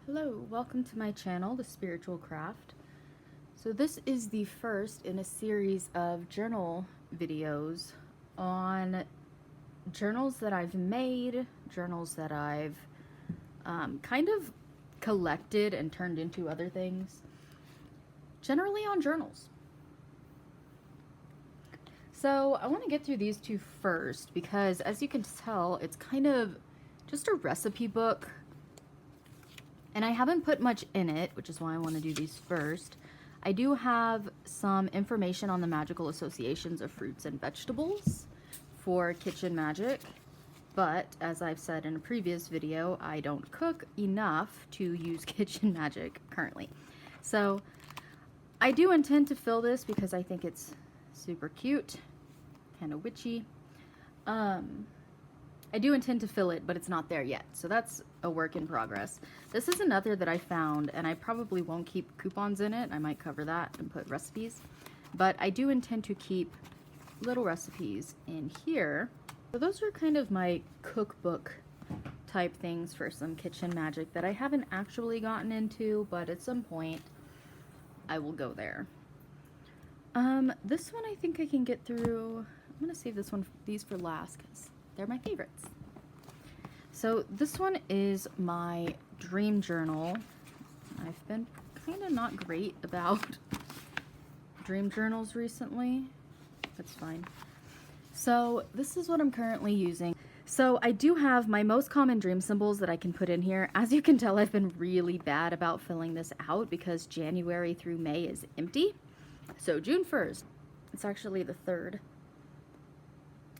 Hello, welcome to my channel, The Spiritual Craft. So this is the first in a series of journal videos on journals that I've made, journals that I've kind of collected and turned into other things, generally on journals. So I want to get through these two first because, as you can tell, it's kind of just a recipe book. And I haven't put much in it, which is why I want to do these first. I do have some information on the magical associations of fruits and vegetables for kitchen magic. But as I've said in a previous video, I don't cook enough to use kitchen magic currently. So I do intend to fill this because I think it's super cute, kind of witchy. I do intend to fill it, but it's not there yet. So that's a work in progress. This is another that I found, and I probably won't keep coupons in it. I might cover that and put recipes. But I do intend to keep little recipes in here. So those are kind of my cookbook type things for some kitchen magic that I haven't actually gotten into, but at some point I will go there. This one I think I can get through. I'm gonna save these for last because they're my favorites. So this one is my dream journal. I've been kind of not great about dream journals recently. That's fine. So this is what I'm currently using. So I do have my most common dream symbols that I can put in here. As you can tell, I've been really bad about filling this out because January through May is empty. So June 1st, it's actually the 3rd.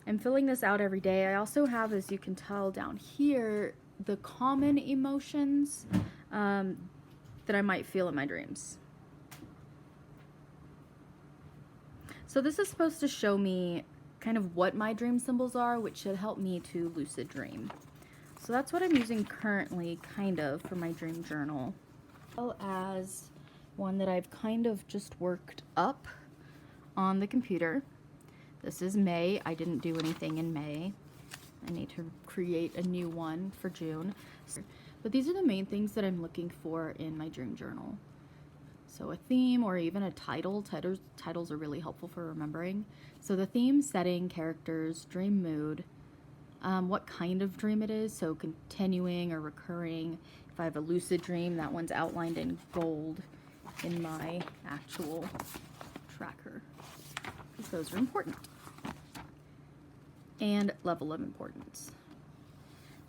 I'm filling this out every day. I also have, as you can tell down here, the common emotions that I might feel in my dreams. So this is supposed to show me kind of what my dream symbols are, which should help me to lucid dream. So that's what I'm using currently, kind of, for my dream journal. As well as one that I've kind of just worked up on the computer. This is May. I didn't do anything in May. I need to create a new one for June. But these are the main things that I'm looking for in my dream journal. So a theme or even a title. Titles are really helpful for remembering. So the theme, setting, characters, dream mood, what kind of dream it is. So continuing or recurring. If I have a lucid dream, that one's outlined in gold in my actual tracker, because those are important. And level of importance.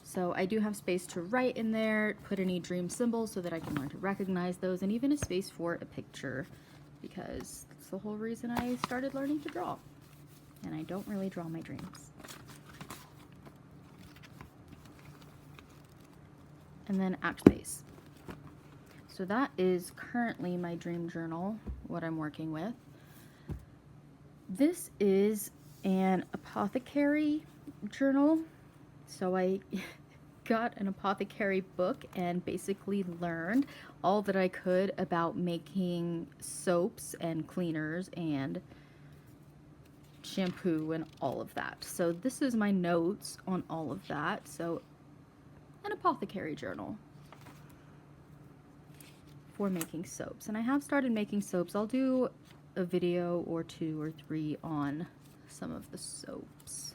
So I do have space to write in there, put any dream symbols so that I can learn to recognize those, and even a space for a picture, because that's the whole reason I started learning to draw. And I don't really draw my dreams. And then act space. So that is currently my dream journal, what I'm working with. This is an apothecary journal. So I got an apothecary book and basically learned all that I could about making soaps and cleaners and shampoo and all of that. So this is my notes on all of that. So an apothecary journal for making soaps. And I have started making soaps. I'll do a video or 2 or 3 on some of the soaps.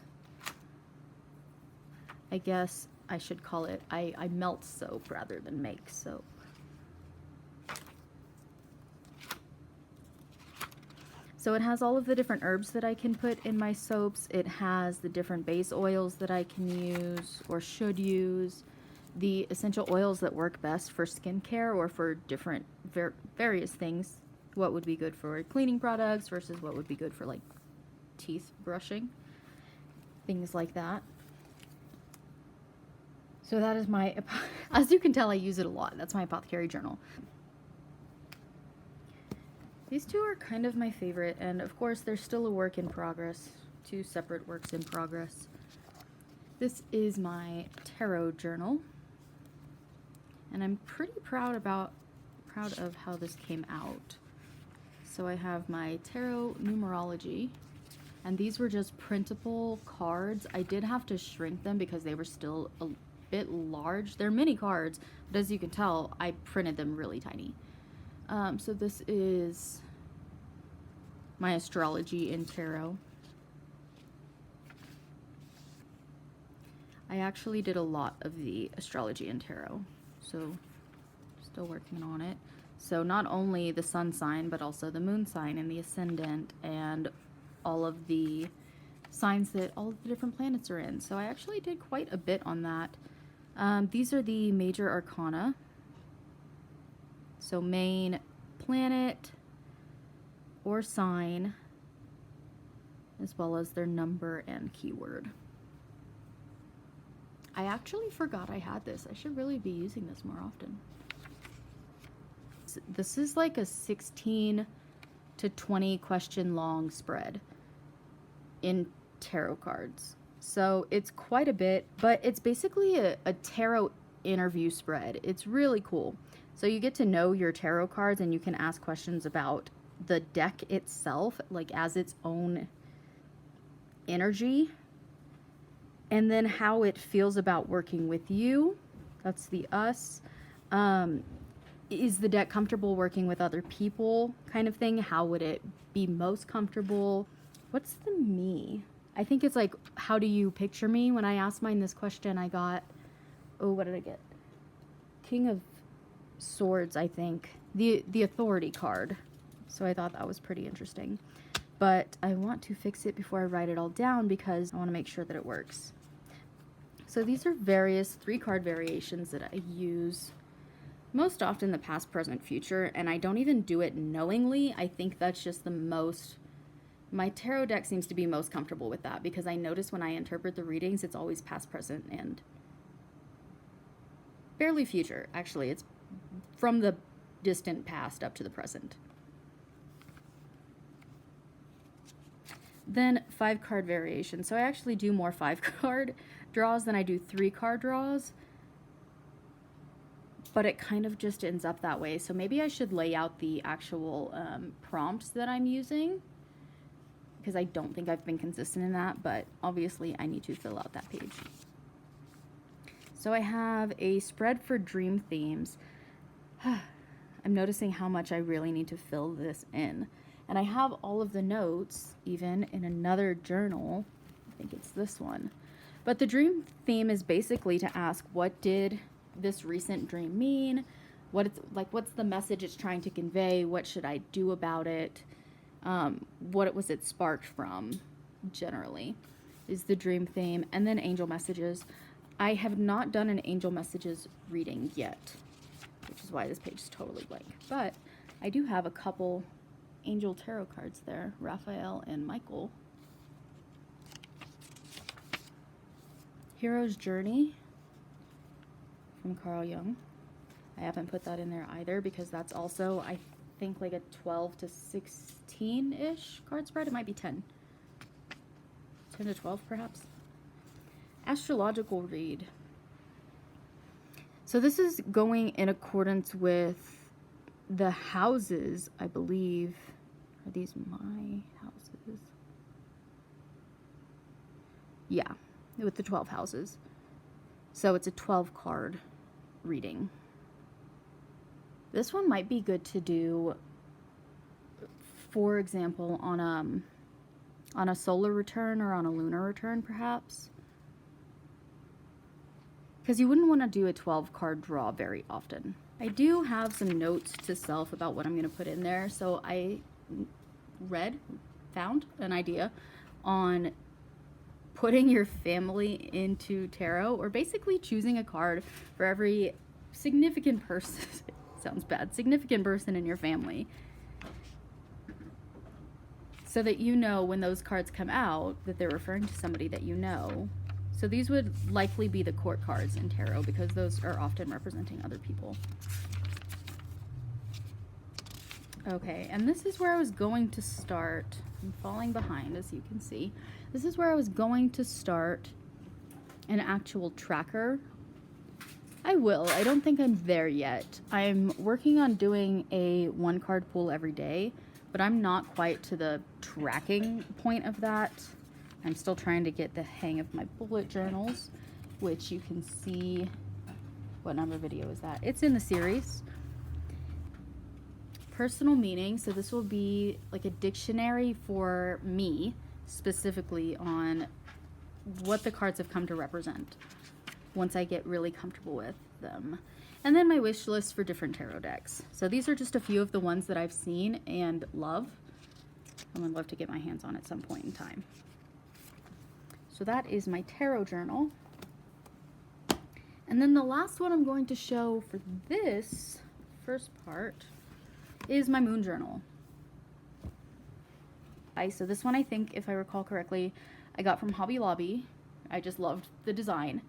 I guess I should call it, I melt soap rather than make soap. So it has all of the different herbs that I can put in my soaps. It has the different base oils that I can use or should use, the essential oils that work best for skincare or for different various things. What would be good for cleaning products versus what would be good for like teeth brushing, things like that. So that is my, as you can tell, I use it a lot. That's my apothecary journal. These two are kind of my favorite, and of course they're still a work in progress, 2 separate works in progress. This is my tarot journal, and I'm pretty proud of how this came out. So I have my tarot numerology, and these were just printable cards. I did have to shrink them because they were still bit large. They're mini cards, but as you can tell, I printed them really tiny. So this is my astrology and tarot. I actually did a lot of the astrology and tarot, so still working on it. So not only the sun sign, but also the moon sign and the ascendant and all of the signs that all of the different planets are in. So I actually did quite a bit on that. These are the major arcana. So main planet or sign, as well as their number and keyword. I actually forgot I had this. I should really be using this more often. This is like a 16 to 20 question long spread in tarot cards. So it's quite a bit, but it's basically a tarot interview spread. It's really cool. So you get to know your tarot cards and you can ask questions about the deck itself, like as its own energy, and then how it feels about working with you. That's the us. Is the deck comfortable working with other people kind of thing? How would it be most comfortable? What's the me? I think it's like, how do you picture me? When I asked mine this question, I got, oh, what did I get? King of Swords, I think. The authority card. So I thought that was pretty interesting. But I want to fix it before I write it all down because I want to make sure that it works. So these are various 3-card variations that I use most often, the past, present, future, and I don't even do it knowingly. I think that's just the most, my tarot deck seems to be most comfortable with that because I notice when I interpret the readings, it's always past, present, and barely future. Actually, it's from the distant past up to the present. Then 5-card variation. So I actually do more 5-card draws than I do 3-card draws, but it kind of just ends up that way. So maybe I should lay out the actual prompts that I'm using, because I don't think I've been consistent in that, but obviously I need to fill out that page. So I have a spread for dream themes. I'm noticing how much I really need to fill this in. And I have all of the notes, even in another journal. I think it's this one. But the dream theme is basically to ask, what did this recent dream mean? What's the message it's trying to convey? What should I do about it? What was it sparked from, generally, is the dream theme. And then angel messages. I have not done an angel messages reading yet, which is why this page is totally blank. But I do have a couple angel tarot cards there, Raphael and Michael. Hero's Journey from Carl Jung. I haven't put that in there either because that's also, I think, like a 12 to 16-ish card spread. It might be 10. 10 to 12 perhaps. Astrological read. So this is going in accordance with the houses, I believe. Are these my houses? Yeah, with the 12 houses. So it's a 12-card reading. This one might be good to do, for example, on a solar return or on a lunar return, perhaps. Because you wouldn't want to do a 12-card draw very often. I do have some notes to self about what I'm going to put in there. So I found an idea on putting your family into tarot, or basically choosing a card for every significant person. Sounds bad. Significant person in your family. So that you know when those cards come out that they're referring to somebody that you know. So these would likely be the court cards in tarot because those are often representing other people. Okay, and this is where I was going to start. I'm falling behind, as you can see. This is where I was going to start an actual tracker. I will. I don't think I'm there yet. I'm working on doing a 1-card pool every day, but I'm not quite to the tracking point of that. I'm still trying to get the hang of my bullet journals which you can see, what number video is that? It's in the series. Personal meaning, so this will be like a dictionary for me, specifically on what the cards have come to represent once I get really comfortable with them. And then my wish list for different tarot decks. So these are just a few of the ones that I've seen and love. I would love to get my hands on at some point in time. So that is my tarot journal. And then the last one I'm going to show for this first part is my moon journal. So this one, I think, if I recall correctly, I got from Hobby Lobby. I just loved the design.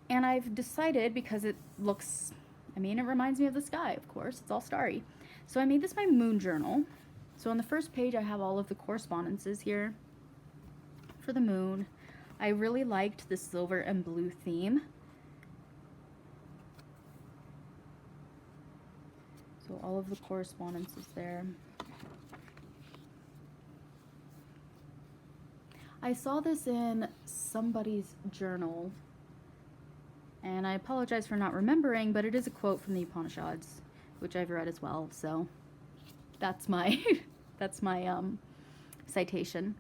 And I've decided, because it looks, I mean, it reminds me of the sky, of course. It's all starry. So I made this my moon journal. So on the first page, I have all of the correspondences here for the moon. I really liked the silver and blue theme. So all of the correspondence is there. I saw this in somebody's journal, and I apologize for not remembering, but it is a quote from the Upanishads, which I've read as well, so that's my that's my citation.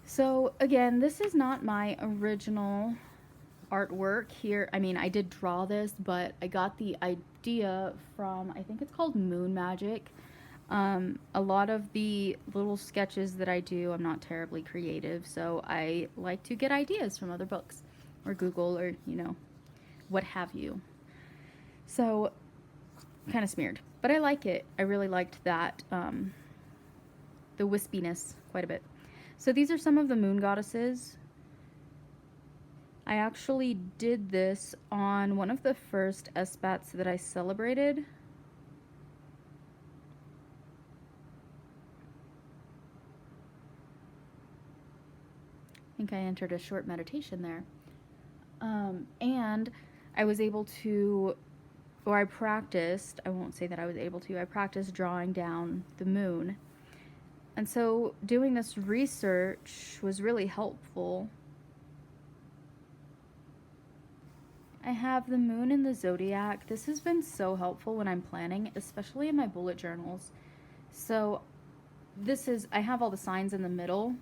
So again, this is not my original artwork here. I mean, I did draw this, but I got the idea from, I think it's called Moon Magic. A lot of the little sketches that I do, I'm not terribly creative, so I like to get ideas from other books or Google or, you know, what have you. So kind of smeared, but I like it. I really liked that, the wispiness quite a bit. So these are some of the moon goddesses. I actually did this on one of the first SBATs that I celebrated. I think I entered a short meditation there. And I was able to, or I practiced, I won't say that I was able to, I practiced drawing down the moon. And so doing this research was really helpful. I have the moon in the zodiac. This has been so helpful when I'm planning, especially in my bullet journals. So this is, I have all the signs in the middle,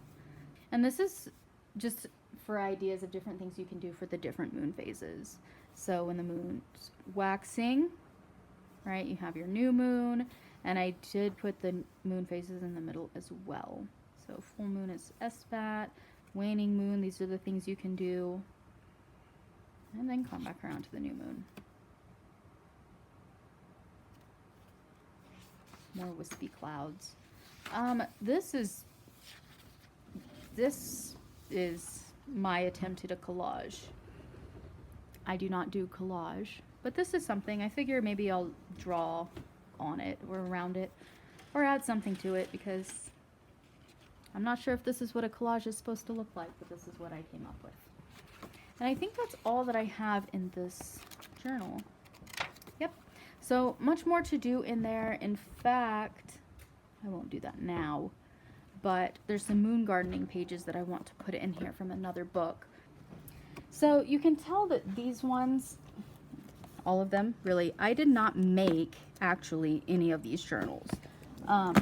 and this is just for ideas of different things you can do for the different moon phases. So when the moon's waxing, right, you have your new moon, and I did put the moon phases in the middle as well. So full moon is SBAT, waning moon, these are the things you can do. And then come back around to the new moon. More wispy clouds. This is my attempt at a collage. I do not do collage, but this is something I figure maybe I'll draw on it or around it or add something to it, because I'm not sure if this is what a collage is supposed to look like, but this is what I came up with. And I think that's all that I have in this journal. Yep. So much more to do in there. In fact, I won't do that now, but there's some moon gardening pages that I want to put in here from another book. So you can tell that these ones, all of them, really, I did not make actually any of these journals.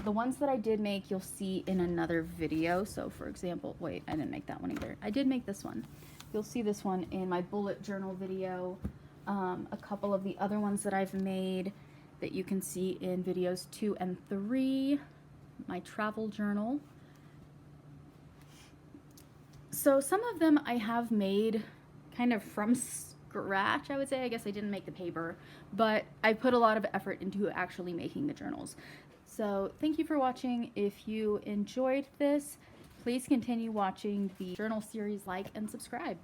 The ones that I did make, you'll see in another video. So for example, wait, I didn't make that one either. I did make this one. You'll see this one in my bullet journal video. A couple of the other ones that I've made that you can see in videos 2 and 3. My travel journal. So some of them I have made kind of from scratch, I would say. I guess I didn't make the paper, but I put a lot of effort into actually making the journals. So thank you for watching. If you enjoyed this, please continue watching the journal series, like and subscribe.